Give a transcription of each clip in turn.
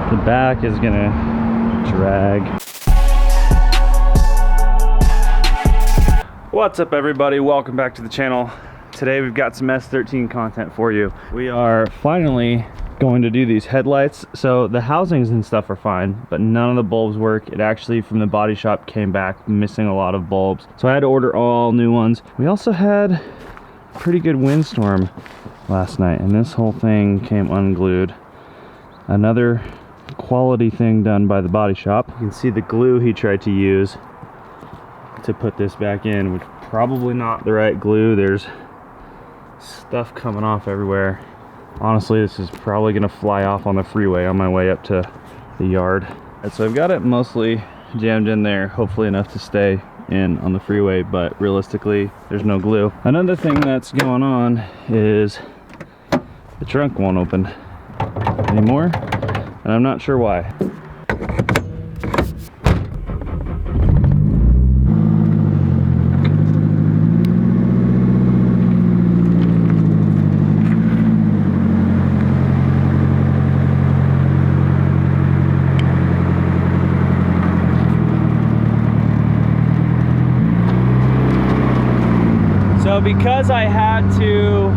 The back is gonna drag. What's up everybody, welcome back to the channel. Today we've got some S13 content for you. We are finally going to do these headlights. So the housings and stuff are fine, but none of the bulbs work. It actually from the body shop came back missing a lot of bulbs. So I had to order all new ones. We also had a pretty good windstorm last night and this whole thing came unglued. Another quality thing done by the body shop. You can see the glue he tried to use to put this back in, which probably not the right glue. There's stuff coming off everywhere. Honestly, this is probably gonna fly off on the freeway on my way up to the yard. And so I've got it mostly jammed in there, hopefully enough to stay in on the freeway, but realistically, there's no glue. Another thing that's going on is the trunk won't open anymore, and I'm not sure why. So because I had to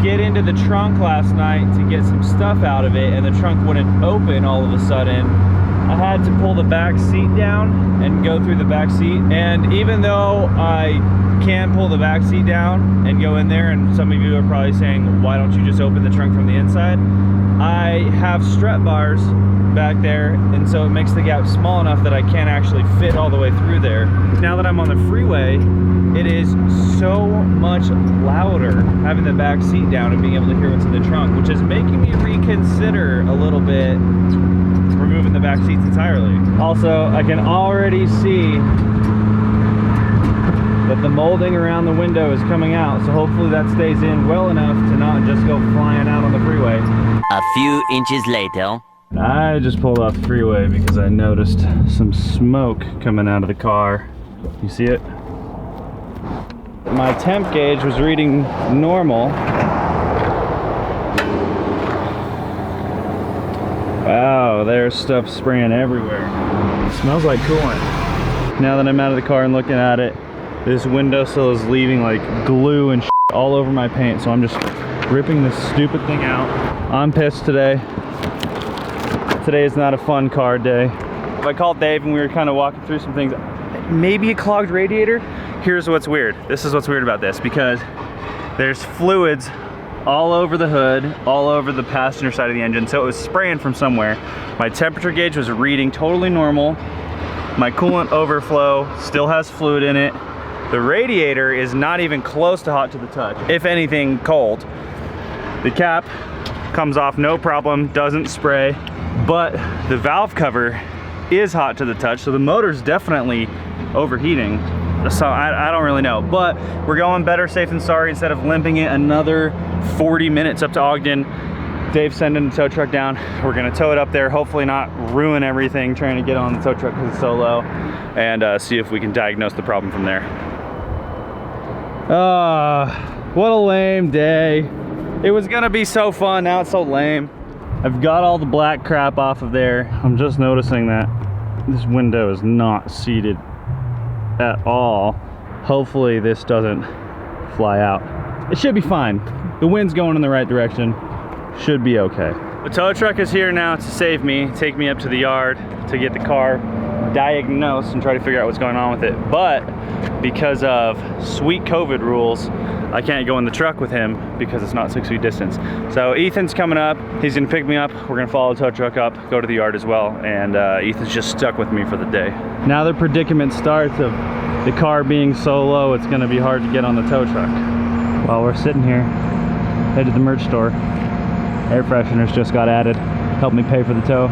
get into the trunk last night to get some stuff out of it and the trunk wouldn't open all of a sudden, I had to pull the back seat down and go through the back seat. And even though I can pull the back seat down and go in there, and some of you are probably saying, why don't you just open the trunk from the inside? I have strut bars back there, and so it makes the gap small enough that I can't actually fit all the way through there. Now that I'm on the freeway, it is so much louder having the back seat down and being able to hear what's in the trunk, which is making me reconsider a little bit removing the back seats entirely. Also, I can already see that the molding around the window is coming out, so hopefully that stays in well enough to not just go flying out on the freeway. A few inches later. I just pulled off the freeway because I noticed some smoke coming out of the car. You see it? My temp gauge was reading normal. Wow, there's stuff spraying everywhere. It smells like coolant. Now that I'm out of the car and looking at it, this windowsill is leaving like glue and all over my paint, so I'm just ripping this stupid thing out. I'm pissed today. Today is not a fun car day. I called Dave and we were kind of walking through some things. Maybe a clogged radiator? Here's what's weird. This is what's weird about this, because there's fluids all over the hood, all over the passenger side of the engine, so it was spraying from somewhere. My temperature gauge was reading totally normal. My coolant overflow still has fluid in it. The radiator is not even close to hot to the touch. If anything, cold. The cap comes off no problem, doesn't spray, but the valve cover is hot to the touch, so the motor's definitely overheating. So I don't really know, but we're going better safe than sorry. Instead of limping it another 40 minutes up to Ogden, Dave's sending the tow truck down. We're gonna tow it up there, hopefully not ruin everything trying to get on the tow truck because it's so low, and see if we can diagnose the problem from there. What a lame day. It was gonna be so fun, now it's so lame. I've got all the black crap off of there. I'm just noticing that this window is not seated at all. Hopefully this doesn't fly out. It should be fine. The wind's going in the right direction. Should be okay. The tow truck is here now to save me, take me up to the yard to get the car diagnosed and try to figure out what's going on with it. But because of sweet COVID rules, I can't go in the truck with him because it's not 6 feet distance. So Ethan's coming up, he's gonna pick me up, we're gonna follow the tow truck up, go to the yard as well, and Ethan's just stuck with me for the day. Now the predicament starts of the car being so low, it's gonna be hard to get on the tow truck. While we're sitting here, head to the merch store. Air fresheners just got added, help me pay for the tow.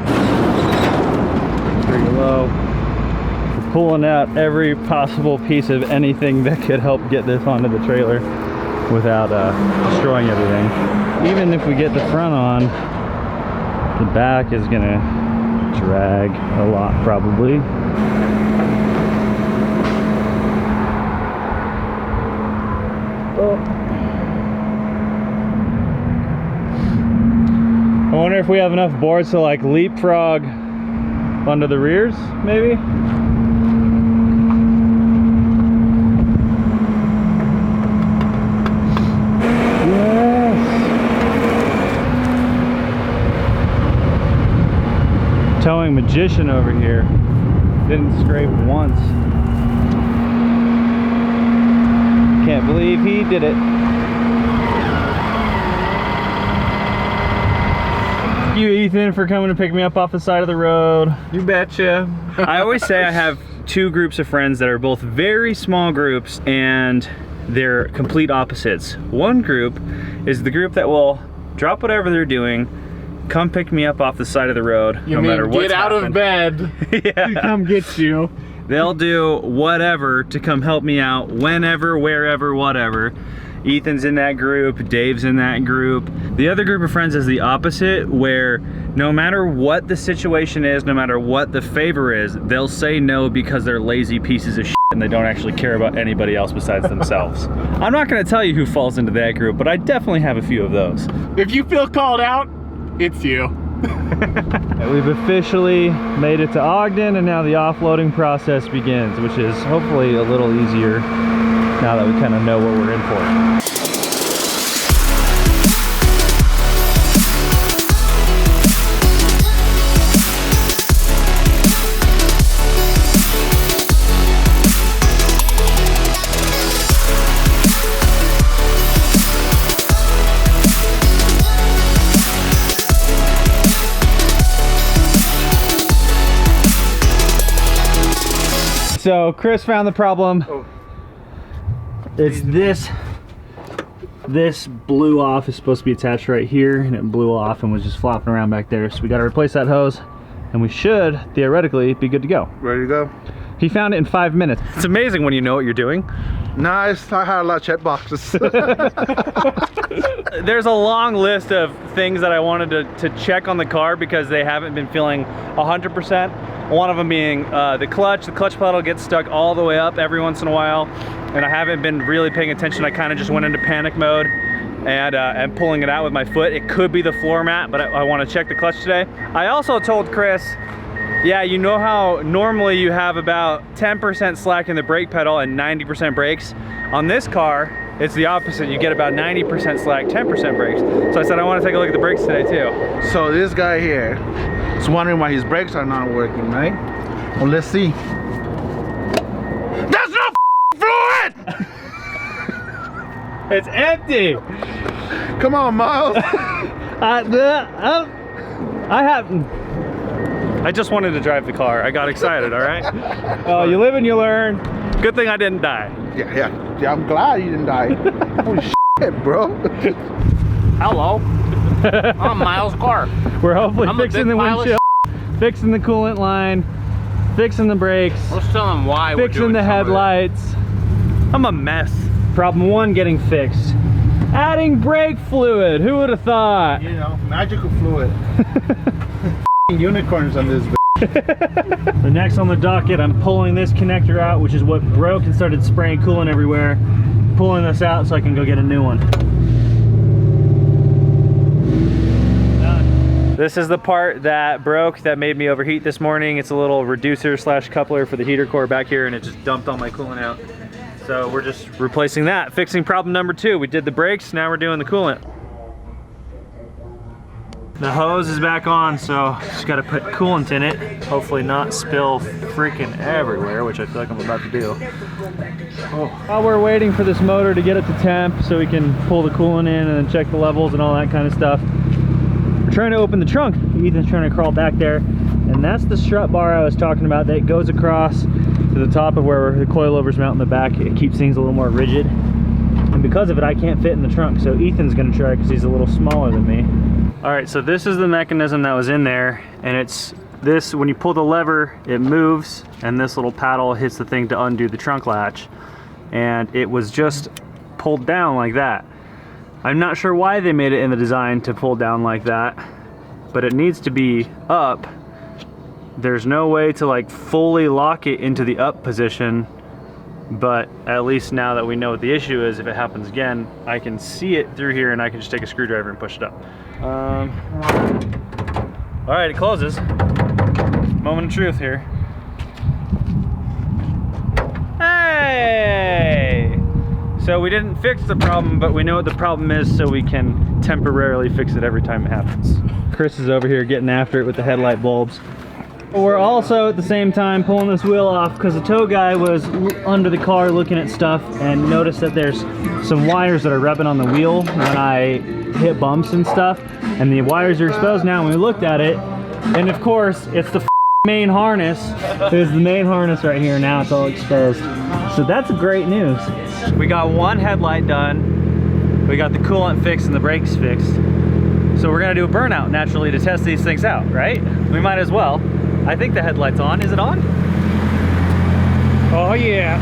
Pretty low. We're pulling out every possible piece of anything that could help get this onto the trailer without destroying everything. Even if we get the front on, the back is gonna drag a lot probably. Oh. wonder if we have enough boards to like leapfrog under the rears, maybe? Yes! Towing magician over here. Didn't scrape once. Can't believe he did it. Thank you, Ethan, for coming to pick me up off the side of the road. You betcha. I always say I have two groups of friends that are both very small groups and they're complete opposites. One group is the group that will drop whatever they're doing, come pick me up off the side of the road, no matter what's get out of bed yeah. to come get you. They'll do whatever to come help me out, whenever, wherever, whatever. Ethan's in that group, Dave's in that group. The other group of friends is the opposite, where no matter what the situation is, no matter what the favor is, they'll say no because they're lazy pieces of shit and they don't actually care about anybody else besides themselves. I'm not gonna tell you who falls into that group, but I definitely have a few of those. If you feel called out, it's you. We've officially made it to Ogden, and now the offloading process begins, which is hopefully a little easier now that we kind of know what we're in for. So Chris found the problem. It's this blew off. It's supposed to be attached right here, and it blew off and was just flopping around back there. So we got to replace that hose, and we should theoretically be good to go. Ready to go? He found it in 5 minutes. It's amazing when you know what you're doing. Nice. I had a lot of check boxes. There's a long list of things that I wanted to check on the car because they haven't been feeling 100%. One of them being the clutch. The clutch pedal gets stuck all the way up every once in a while, and I haven't been really paying attention. I kind of just went into panic mode and pulling it out with my foot. It could be the floor mat, but I want to check the clutch today. I also told Chris, yeah, you know how normally you have about 10% slack in the brake pedal and 90% brakes? On this car, it's the opposite. You get about 90% slack, 10% brakes. So I said I want to take a look at the brakes today too. So this guy here is wondering why his brakes are not working, right? Well, let's see. That's no fluid! It's empty! Come on, Miles. I just wanted to drive the car. I got excited, all right? Oh, you live and you learn. Good thing I didn't die. Yeah, I'm glad you didn't die. Holy shit, bro. Hello. I'm Miles' car. We're hopefully I'm fixing the windshield, fixing the coolant line, fixing the brakes, Let's tell them why we're fixing doing the some of it. headlights. I'm a mess. Problem one getting fixed. Adding brake fluid. Who would have thought? You know, magical fluid. Unicorns on this. The next on the docket, I'm pulling this connector out, which is what broke and started spraying coolant everywhere. Pulling this out so I can go get a new one. This is the part that broke that made me overheat this morning. It's a little reducer slash coupler for the heater core back here, and it just dumped all my coolant out. So we're just replacing that. Fixing problem number two. We did the brakes, now we're doing the coolant. The hose is back on, so just gotta put coolant in it. Hopefully not spill freaking everywhere, which I feel like I'm about to do. Oh. While we're waiting for this motor to get it to temp so we can pull the coolant in and then check the levels and all that kind of stuff, we're trying to open the trunk. Ethan's trying to crawl back there, and that's the strut bar I was talking about that goes across to the top of where the coilovers mount in the back. It keeps things a little more rigid, and because of it I can't fit in the trunk, so Ethan's gonna try because he's a little smaller than me. All right, so this is the mechanism that was in there, and it's this, when you pull the lever it moves and this little paddle hits the thing to undo the trunk latch, and it was just pulled down like that. I'm not sure why they made it in the design to pull down like that, but it needs to be up. There's no way to like fully lock it into the up position, but at least now that we know what the issue is, if it happens again, I can see it through here and I can just take a screwdriver and push it up. All right, it closes. Moment of truth here. Hey! So we didn't fix the problem, but we know what the problem is, so we can temporarily fix it every time it happens. Chris is over here getting after it with the headlight bulbs. We're also at the same time pulling this wheel off because the tow guy was under the car looking at stuff and noticed that there's some wires that are rubbing on the wheel when I hit bumps and stuff, and the wires are exposed now. When we looked at it, and of course it's the main harness. There's the main harness right here. Now it's all exposed, so that's great news. We got one headlight done, we got the coolant fixed and the brakes fixed, so we're gonna do a burnout naturally to test these things out, right? We might as well. I think the headlight's on. Is it on? Oh yeah.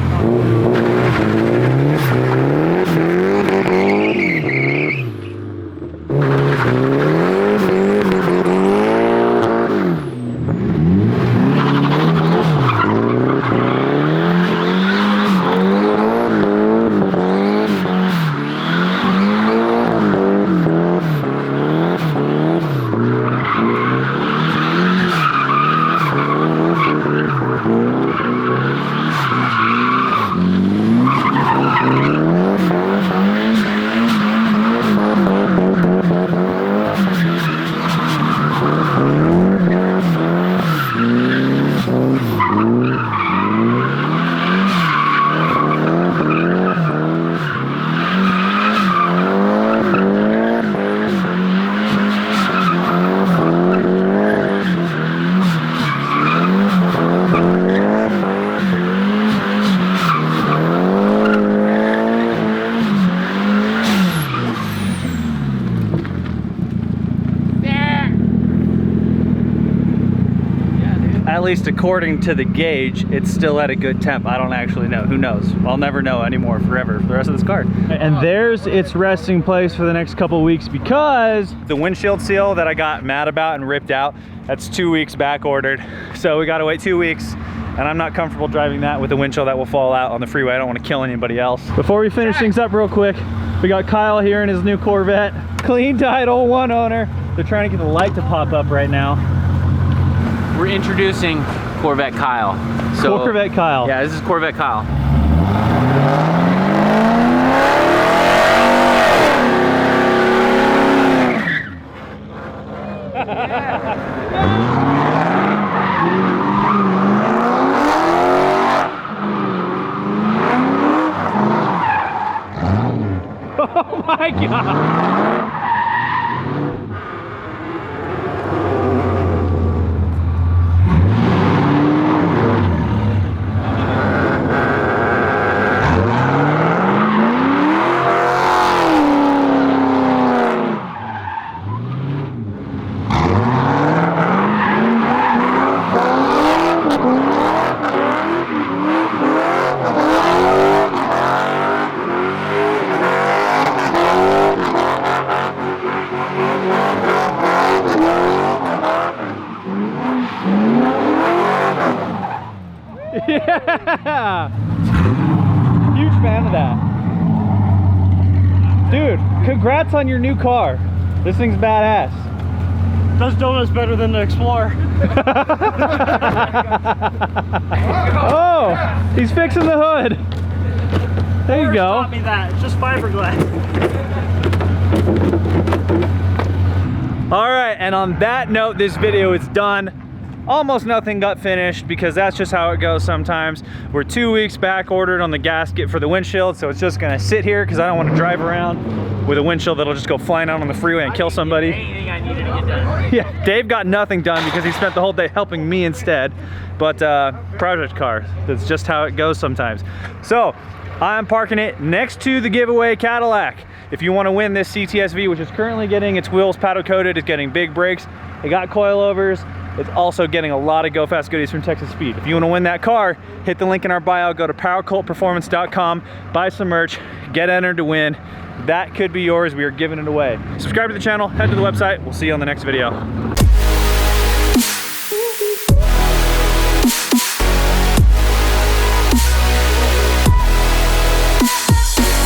At least according to the gauge, it's still at a good temp. I don't actually know. Who knows? I'll never know anymore forever for the rest of this car. And there's its resting place for the next couple weeks because the windshield seal that I got mad about and ripped out, that's 2 weeks back ordered. So we gotta wait 2 weeks, and I'm not comfortable driving that with a windshield that will fall out on the freeway. I don't want to kill anybody else. Before we finish things up real quick, we got Kyle here in his new Corvette. Clean title, one owner. They're trying to get the light to pop up right now. We're introducing Corvette Kyle. So, Corvette Kyle. Yeah, this is Corvette Kyle. Oh my God. Yeah! Huge fan of that. Dude, congrats on your new car. This thing's badass. Does donuts better than the Explorer. Oh, he's fixing the hood. There you go. Taught me that. It's just fiberglass. All right, and on that note, this video is done. Almost nothing got finished because that's just how it goes sometimes. We're 2 weeks back ordered on the gasket for the windshield, so it's just gonna sit here because I don't want to drive around with a windshield that'll just go flying out on the freeway and kill somebody. Anything I needed to get done. Yeah, Dave got nothing done because he spent the whole day helping me instead. But project car, that's just how it goes sometimes. So I'm parking it next to the giveaway Cadillac. If you want to win this CTSV, which is currently getting its wheels powder coated, it's getting big brakes, it got coilovers, it's also getting a lot of Go Fast goodies from Texas Speed. If you want to win that car, hit the link in our bio, go to powercultperformance.com, buy some merch, get entered to win. That could be yours. We are giving it away. Subscribe to the channel, head to the website. We'll see you on the next video.